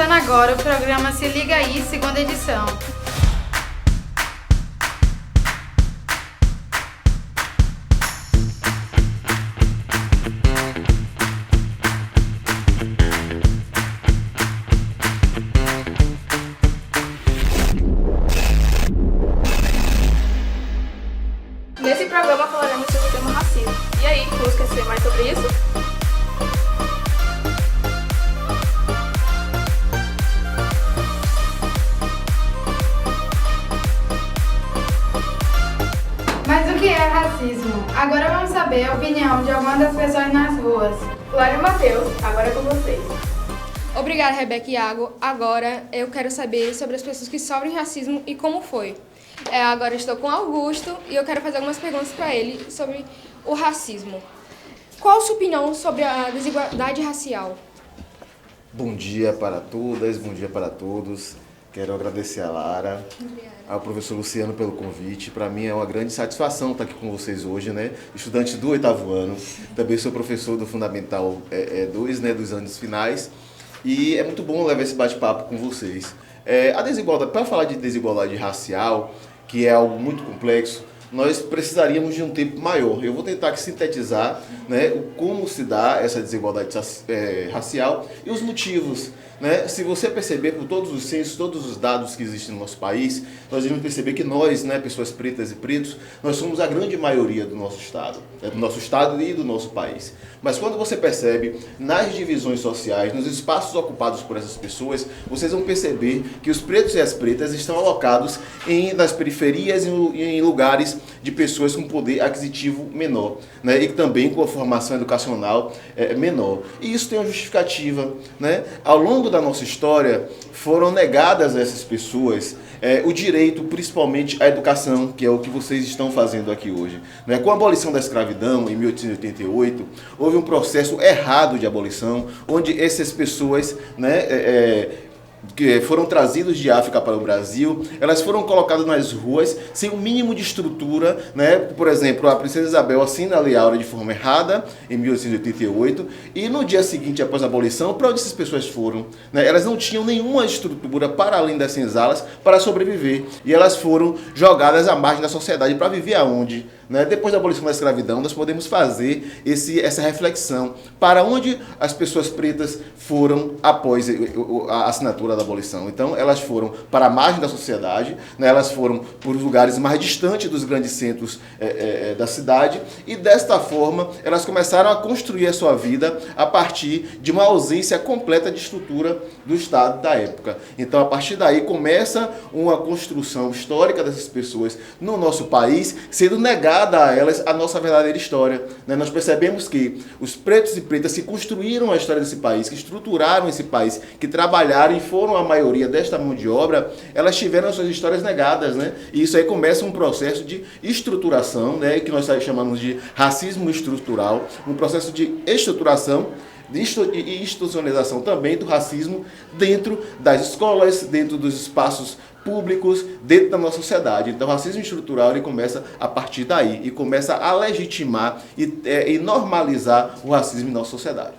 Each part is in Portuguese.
começando agora o programa Se Liga Aí, segunda edição. Nesse programa falaremos sobre o tema racismo. E aí, vamos conhecer mais sobre isso? Mas o que é racismo? Agora vamos saber a opinião de algumas das pessoas nas ruas. Clara e Matheus, agora é com vocês. Obrigada, Rebeca e Iago. Agora eu quero saber sobre as pessoas que sofrem racismo e como foi. Agora estou com Augusto e eu quero fazer algumas perguntas para ele sobre o racismo. Qual a sua opinião sobre a desigualdade racial? Bom dia para todas, bom dia para todos. Quero agradecer a Lara, ao professor Luciano pelo convite. Para mim é uma grande satisfação estar aqui com vocês hoje, né? Estudante do 8º ano, também sou professor do Fundamental 2, né, dos anos finais. E é muito bom levar esse bate-papo com vocês. A desigualdade, para falar de desigualdade racial, que é algo muito complexo, nós precisaríamos de um tempo maior. Eu vou tentar aqui sintetizar, né, como se dá essa desigualdade racial e os motivos. Né? Se você perceber por todos os censos, todos os dados que existem no nosso país, nós vamos perceber que nós, né, pessoas pretas e pretos, nós somos a grande maioria do nosso estado e do nosso país. Mas quando você percebe nas divisões sociais, nos espaços ocupados por essas pessoas, vocês vão perceber que os pretos e as pretas estão alocados nas periferias e em lugares de pessoas com poder aquisitivo menor, né? E também com a formação educacional menor. E isso tem uma justificativa, né? Ao longo da nossa história, foram negadas a essas pessoas o direito, principalmente à educação, que é o que vocês estão fazendo aqui hoje. Né? Com a abolição da escravidão, em 1888, houve um processo errado de abolição, onde essas pessoas, né, que foram trazidos de África para o Brasil, elas foram colocadas nas ruas sem o mínimo de estrutura, né? Por exemplo, a princesa Isabel assina a Lei Áurea de forma errada, em 1888, e no dia seguinte, após a abolição, para onde essas pessoas foram? Né? Elas não tinham nenhuma estrutura para além das senzalas para sobreviver, e elas foram jogadas à margem da sociedade para viver aonde? Né? Depois da abolição da escravidão, nós podemos fazer essa reflexão para onde as pessoas pretas foram após a assinatura da abolição. Então, elas foram para a margem da sociedade, né? Elas foram por lugares mais distantes dos grandes centros da cidade, e desta forma elas começaram a construir a sua vida a partir de uma ausência completa de estrutura do Estado da época. Então, a partir daí começa uma construção histórica dessas pessoas no nosso país, sendo negada a elas a nossa verdadeira história. Né? Nós percebemos que os pretos e pretas que construíram a história desse país, que estruturaram esse país, que trabalharam e foram a maioria desta mão de obra, elas tiveram suas histórias negadas. Né? E isso aí começa um processo de estruturação, né? Que nós chamamos de racismo estrutural, um processo de estruturação e institucionalização também do racismo dentro das escolas, dentro dos espaços públicos, dentro da nossa sociedade. Então, o racismo estrutural ele começa a partir daí e começa a legitimar e normalizar o racismo em nossa sociedade.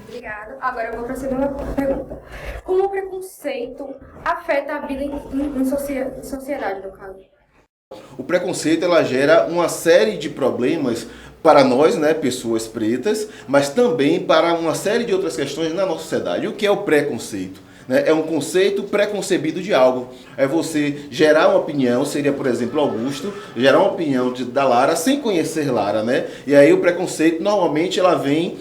Obrigada. Agora eu vou para a segunda pergunta. Como o preconceito afeta a vida em sociedade, no caso? O preconceito ela gera uma série de problemas para nós, né, pessoas pretas, mas também para uma série de outras questões na nossa sociedade. O que é o preconceito? É um conceito preconcebido de algo. É você gerar uma opinião, seria, por exemplo, Augusto, gerar uma opinião da Lara sem conhecer Lara, né? E aí o preconceito, normalmente, ela vem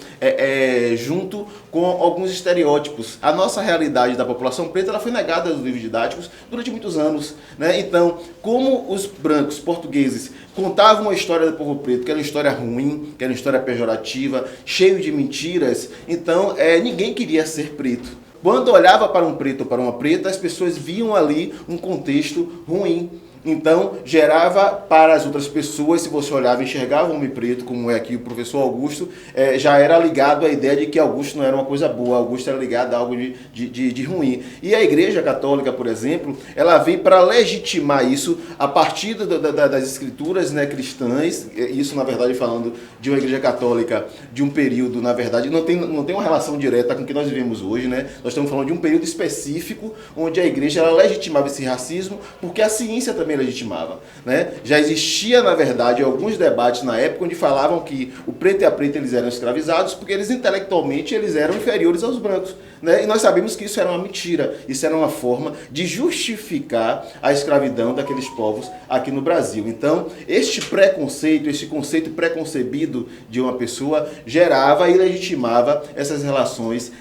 junto com alguns estereótipos. A nossa realidade da população preta, ela foi negada nos livros didáticos durante muitos anos, né? Então, como os brancos portugueses contavam uma história do povo preto, que era uma história ruim, que era uma história pejorativa, cheio de mentiras, então ninguém queria ser preto. Quando olhava para um preto ou para uma preta, as pessoas viam ali um contexto ruim. Então, gerava para as outras pessoas, se você olhava e enxergava um homem preto, como é aqui o professor Augusto, já era ligado à ideia de que Augusto não era uma coisa boa, Augusto era ligado a algo de ruim. E a Igreja Católica, por exemplo, ela vem para legitimar isso a partir das escrituras, né, cristãs, isso na verdade falando de uma Igreja Católica de um período, na verdade, não tem uma relação direta com o que nós vivemos hoje, né? Nós estamos falando de um período específico onde a Igreja ela legitimava esse racismo, porque a ciência também legitimava, né? Já existia, na verdade, alguns debates na época onde falavam que o preto e a preta eles eram escravizados porque eles intelectualmente eles eram inferiores aos brancos, né? E nós sabemos que isso era uma mentira, isso era uma forma de justificar a escravidão daqueles povos aqui no Brasil. Então, este preconceito, este conceito preconcebido de uma pessoa gerava e legitimava essas relações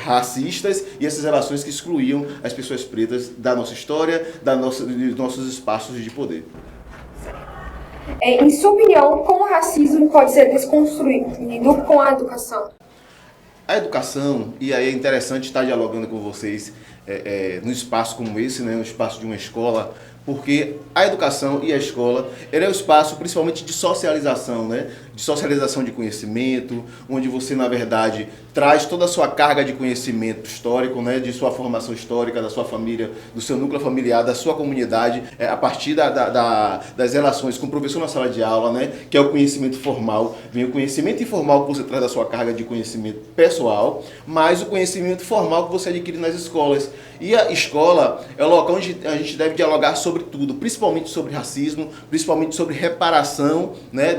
racistas e essas relações que excluíam as pessoas pretas da nossa história, dos nossos espaços de poder. Em sua opinião, como o racismo pode ser desconstruído com a educação? A educação, e aí é interessante estar dialogando com vocês num espaço como esse, né, no espaço de uma escola, porque a educação e a escola é um espaço principalmente de socialização, né? De socialização de conhecimento, onde você, na verdade, traz toda a sua carga de conhecimento histórico, né? De sua formação histórica, da sua família, do seu núcleo familiar, da sua comunidade, a partir das relações com o professor na sala de aula, né? Que é o conhecimento formal. Vem o conhecimento informal que você traz da sua carga de conhecimento pessoal, mais o conhecimento formal que você adquire nas escolas. E a escola é o local onde a gente deve dialogar sobre tudo, principalmente sobre racismo, principalmente sobre reparação, né,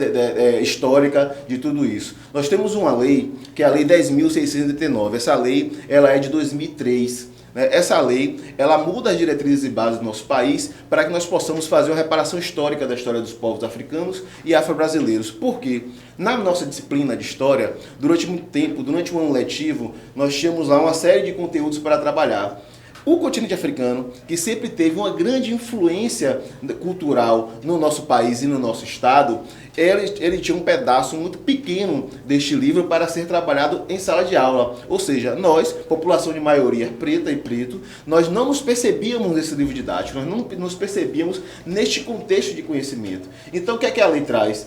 histórica de tudo isso. Nós temos uma lei, que é a Lei 10.689. Essa lei ela é de 2003. Essa lei, ela muda as diretrizes e bases do nosso país para que nós possamos fazer uma reparação histórica da história dos povos africanos e afro-brasileiros. Por quê? Na nossa disciplina de história, durante muito tempo, durante o ano letivo, nós tínhamos lá uma série de conteúdos para trabalhar. O continente africano, que sempre teve uma grande influência cultural no nosso país e no nosso estado, ele tinha um pedaço muito pequeno deste livro para ser trabalhado em sala de aula. Ou seja, nós, população de maioria preta e preto, nós não nos percebíamos nesse livro didático, nós não nos percebíamos neste contexto de conhecimento. Então, o que é que a lei traz?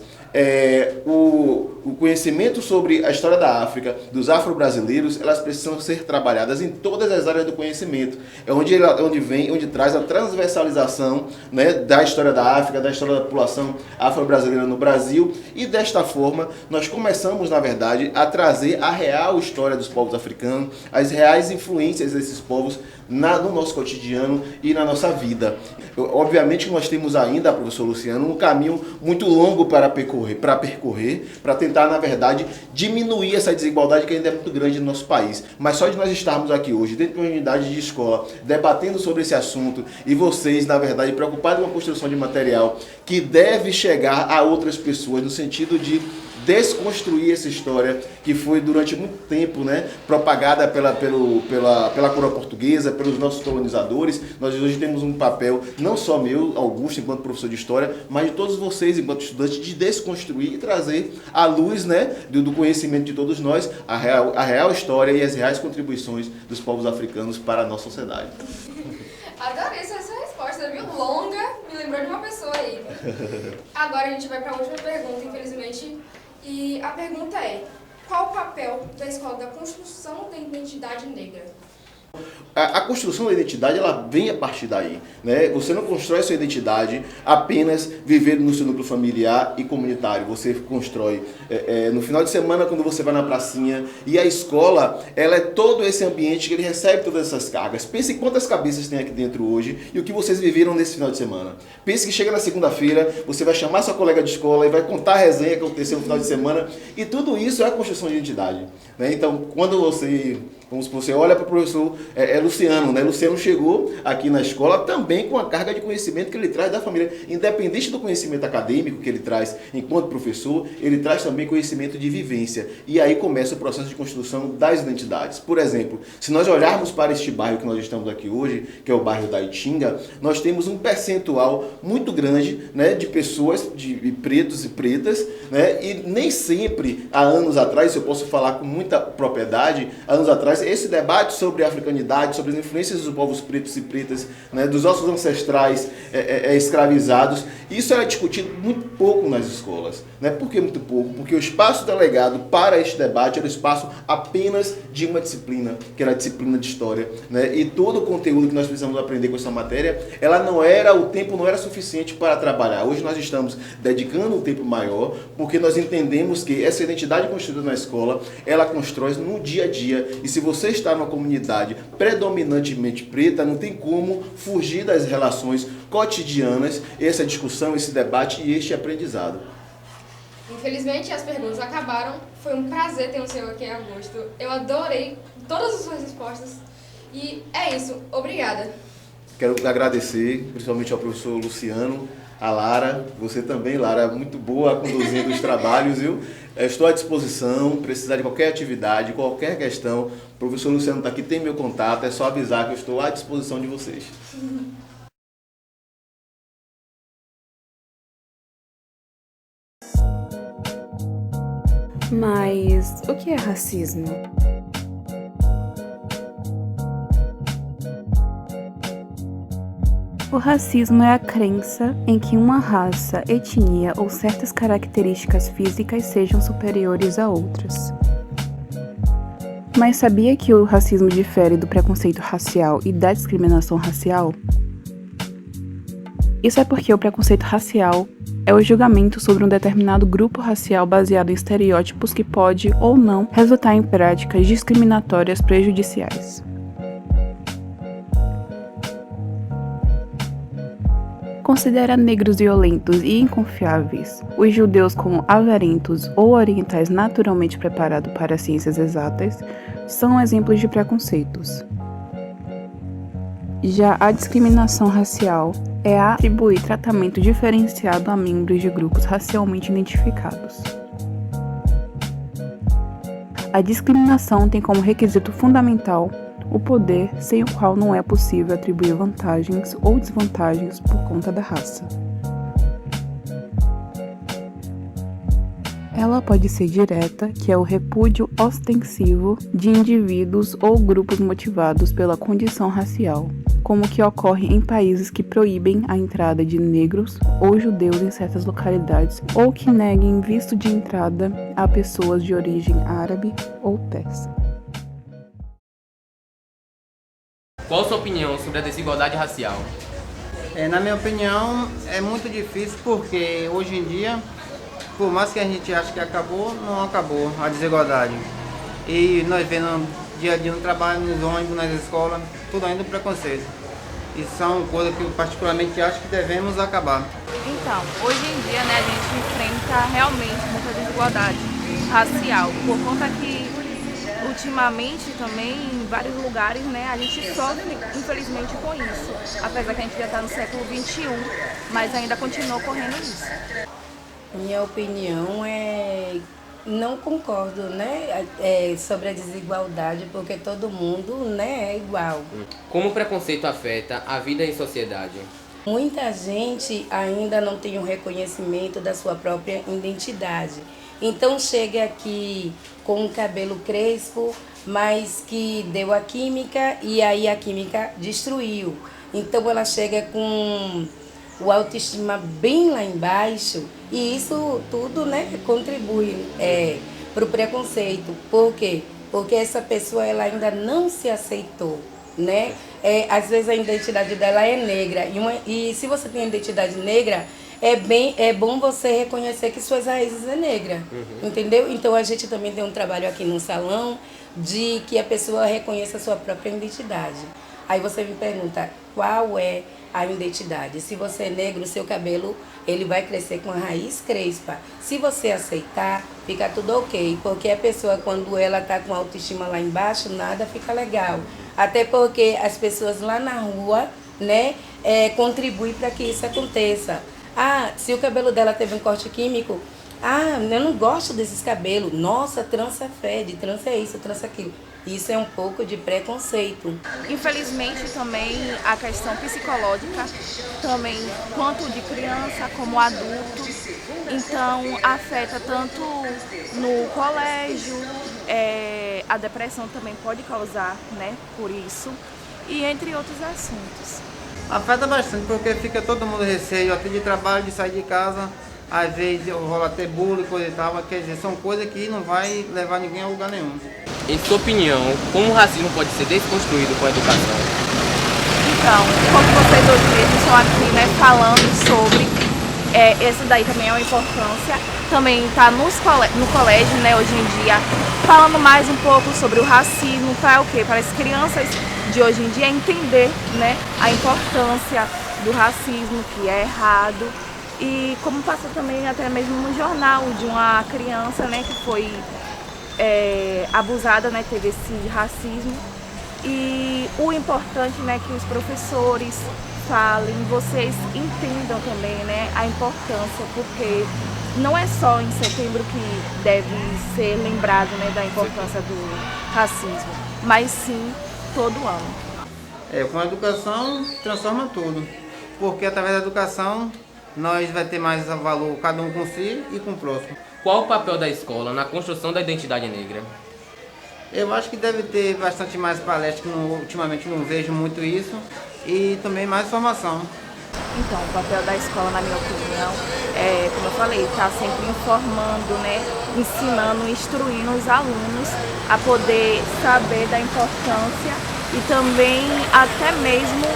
O conhecimento sobre a história da África, dos afro-brasileiros, elas precisam ser trabalhadas em todas as áreas do conhecimento. É onde traz a transversalização, né, da história da África, da história da população afro-brasileira no Brasil, e desta forma nós começamos, na verdade, a trazer a real história dos povos africanos, as reais influências desses povos no nosso cotidiano e na nossa vida. Obviamente que nós temos ainda, professor Luciano, um caminho muito longo para percorrer, para tentar, na verdade, diminuir essa desigualdade que ainda é muito grande no nosso país. Mas só de nós estarmos aqui hoje, dentro de uma unidade de escola, debatendo sobre esse assunto, e vocês, na verdade, preocupados com a construção de material que deve chegar a outras pessoas, no sentido de desconstruir essa história que foi durante muito tempo, né, propagada pela coroa portuguesa, pelos nossos colonizadores. Nós hoje temos um papel, não só meu, Augusto, enquanto professor de história, mas de todos vocês, enquanto estudantes, de desconstruir e trazer à luz, né, do conhecimento de todos nós a real história e as reais contribuições dos povos africanos para a nossa sociedade. Adorei essa resposta, viu? Longa, me lembrou de uma pessoa aí. Agora a gente vai para a última pergunta, infelizmente. E a pergunta é: qual o papel da escola da construção da identidade negra? A construção da identidade, ela vem a partir daí, né? Você não constrói sua identidade apenas vivendo no seu núcleo familiar e comunitário. Você constrói no final de semana, quando você vai na pracinha. E a escola, ela é todo esse ambiente que ele recebe todas essas cargas. Pense quantas cabeças tem aqui dentro hoje e o que vocês viveram nesse final de semana. Pense que chega na segunda-feira, você vai chamar sua colega de escola e vai contar a resenha que aconteceu no final de semana. E tudo isso é a construção de identidade, né? Então, quando você olha para o professor Luciano, né? Luciano chegou aqui na escola também com a carga de conhecimento que ele traz da família. Independente do conhecimento acadêmico que ele traz enquanto professor, ele traz também conhecimento de vivência. E aí começa o processo de construção das identidades. Por exemplo, se nós olharmos para este bairro que nós estamos aqui hoje, que é o bairro da Itinga, nós temos um percentual muito grande, né, de pessoas, de pretos e pretas, né? E nem sempre, há anos atrás, eu posso falar com muita propriedade, há anos atrás esse debate sobre a africanidade, sobre as influências dos povos pretos e pretas, né, dos nossos ancestrais escravizados, isso era discutido muito pouco nas escolas. Né? Por que muito pouco? Porque o espaço delegado para este debate era o espaço apenas de uma disciplina, que era a disciplina de história. Né? E todo o conteúdo que nós precisamos aprender com essa matéria, o tempo não era suficiente para trabalhar. Hoje nós estamos dedicando um tempo maior, porque nós entendemos que essa identidade construída na escola, ela constrói no dia a dia. E se você está numa comunidade predominantemente preta, não tem como fugir das relações cotidianas, essa discussão, esse debate e este aprendizado. Infelizmente, as perguntas acabaram. Foi um prazer ter o senhor aqui, Augusto. Eu adorei todas as suas respostas. E é isso. Obrigada. Quero agradecer, principalmente ao professor Luciano, a Lara, você também, Lara, muito boa conduzindo os trabalhos, viu? Estou à disposição, precisar de qualquer atividade, qualquer questão. O professor Luciano está aqui, tem meu contato, é só avisar que eu estou à disposição de vocês. Mas o que é racismo? O racismo é a crença em que uma raça, etnia ou certas características físicas sejam superiores a outras. Mas sabia que o racismo difere do preconceito racial e da discriminação racial? Isso é porque o preconceito racial é o julgamento sobre um determinado grupo racial baseado em estereótipos que pode ou não resultar em práticas discriminatórias prejudiciais. Considera negros violentos e inconfiáveis, os judeus como avarentos ou orientais naturalmente preparados para ciências exatas, são exemplos de preconceitos. Já a discriminação racial é atribuir tratamento diferenciado a membros de grupos racialmente identificados. A discriminação tem como requisito fundamental o poder, sem o qual não é possível atribuir vantagens ou desvantagens por conta da raça. Ela pode ser direta, que é o repúdio ostensivo de indivíduos ou grupos motivados pela condição racial, como que ocorre em países que proíbem a entrada de negros ou judeus em certas localidades, ou que neguem visto de entrada a pessoas de origem árabe ou persa. Qual a sua opinião sobre a desigualdade racial? Na minha opinião, é muito difícil porque hoje em dia, por mais que a gente ache que acabou, não acabou a desigualdade. E nós vendo dia a dia no trabalho, nos ônibus, nas escolas, tudo ainda preconceito. E são coisas que eu particularmente acho que devemos acabar. Então, hoje em dia, né, a gente enfrenta realmente muita desigualdade racial, por conta que ultimamente também em vários lugares, né, a gente sofre infelizmente com isso, apesar que a gente já está no século XXI, mas ainda continua ocorrendo isso. Minha opinião não concordo, né, sobre a desigualdade, porque todo mundo, né, é igual. Como o preconceito afeta a vida em sociedade? Muita gente ainda não tem um reconhecimento da sua própria identidade. Então chega aqui com um cabelo crespo, mas que deu a química e aí a química destruiu. Então ela chega com o autoestima bem lá embaixo e isso tudo, né, contribui para o preconceito. Por quê? Porque essa pessoa ela ainda não se aceitou, né? Às vezes a identidade dela é negra e se você tem a identidade negra, é bom você reconhecer que suas raízes é negra, entendeu? Então a gente também tem um trabalho aqui no salão de que a pessoa reconheça a sua própria identidade. Aí você me pergunta, qual é a identidade? Se você é negro, o seu cabelo ele vai crescer com a raiz crespa. Se você aceitar, fica tudo ok, porque a pessoa quando ela está com a autoestima lá embaixo, nada fica legal. Até porque as pessoas lá na rua, né, contribuem para que isso aconteça. Se o cabelo dela teve um corte químico, eu não gosto desses cabelos. Nossa, trança fede, trança isso, trança aquilo. Isso é um pouco de preconceito. Infelizmente também a questão psicológica, também quanto de criança como adulto, então afeta tanto no colégio, a depressão também pode causar, né, por isso, e entre outros assuntos. Afeta bastante porque fica todo mundo receio, até de trabalho, de sair de casa, às vezes rola até bullying, coisa e tal, quer dizer, são coisas que não vai levar ninguém a lugar nenhum. Em sua opinião, como o racismo pode ser desconstruído com a educação? Então, como vocês hoje mesmo estão aqui, né, falando sobre, essa daí também é uma importância, também está no colégio, né, hoje em dia, falando mais um pouco sobre o racismo, para o quê? Para as crianças de hoje em dia entender, né, a importância do racismo, que é errado, e como passou também até mesmo no jornal de uma criança, né, que foi abusada, né, teve esse racismo. E o importante, né, que os professores falem, vocês entendam também, né, a importância, porque não é só em setembro que deve ser lembrado, né, da importância do racismo, mas sim todo ano. Com a educação transforma tudo, porque através da educação nós vai ter mais valor cada um com si e com o próximo. Qual o papel da escola na construção da identidade negra? Eu acho que deve ter bastante mais palestras, que ultimamente não vejo muito isso, e também mais formação. Então, o papel da escola, na minha opinião, como eu falei, está sempre informando, né, ensinando, instruindo os alunos a poder saber da importância e também até mesmo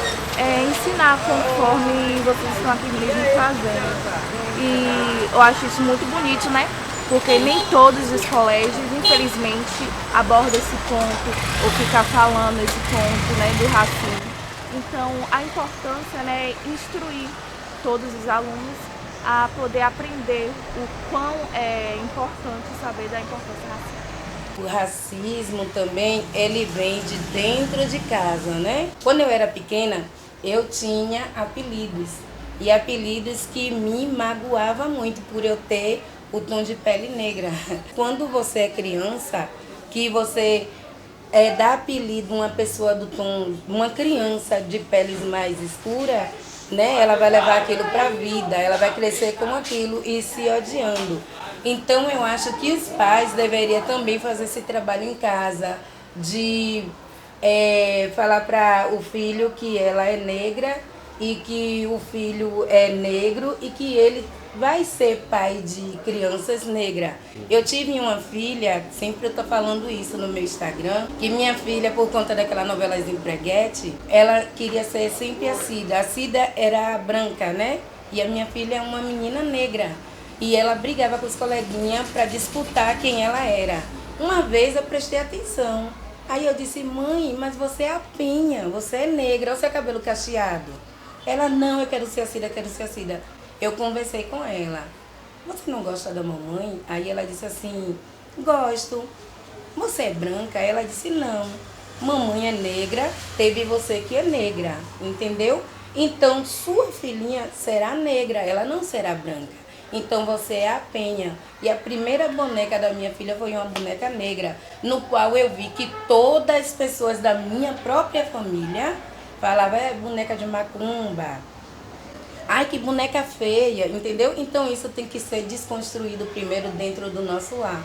ensinar conforme vocês estão aqui mesmo fazendo. E eu acho isso muito bonito, né? Porque nem todos os colégios, infelizmente, abordam esse ponto ou ficam falando esse ponto, né, do racismo. Então, a importância, né, é instruir todos os alunos a poder aprender o quão é importante saber da importância racial. O racismo também, ele vem de dentro de casa, né? Quando eu era pequena, eu tinha apelidos. E apelidos que me magoavam muito por eu ter o tom de pele negra. Quando você é criança, que você dá apelido a uma pessoa do tom, uma criança de peles mais escura, né? Ela vai levar aquilo para a vida, ela vai crescer com aquilo e se odiando. Então eu acho que os pais deveriam também fazer esse trabalho em casa, de falar para o filho que ela é negra e que o filho é negro e que ele vai ser pai de crianças negras. Eu tive uma filha, sempre eu tô falando isso no meu Instagram, que minha filha, por conta daquela novela Empreguete, ela queria ser sempre a Cida. A Cida era branca, né? E a minha filha é uma menina negra. E ela brigava com os coleguinhas para disputar quem ela era. Uma vez eu prestei atenção. Aí eu disse, mãe, mas você é a Pinha, você é negra, olha o seu cabelo cacheado. Ela, não, eu quero ser a Cida, eu quero ser a Cida. Eu conversei com ela. Você não gosta da mamãe? Aí ela disse assim, gosto. Você é branca? Ela disse, não. Mamãe é negra, teve você que é negra, entendeu? Então, sua filhinha será negra, ela não será branca. Então, você é a Penha. E a primeira boneca da minha filha foi uma boneca negra, no qual eu vi que todas as pessoas da minha própria família falavam, boneca de macumba. Ai, que boneca feia, entendeu? Então isso tem que ser desconstruído primeiro dentro do nosso lar.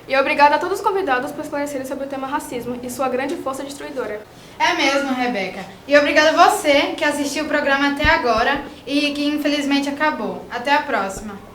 E obrigada a todos os convidados por esclarecerem sobre o tema racismo e sua grande força destruidora. É mesmo, Rebeca. E obrigada a você que assistiu o programa até agora e que infelizmente acabou. Até a próxima.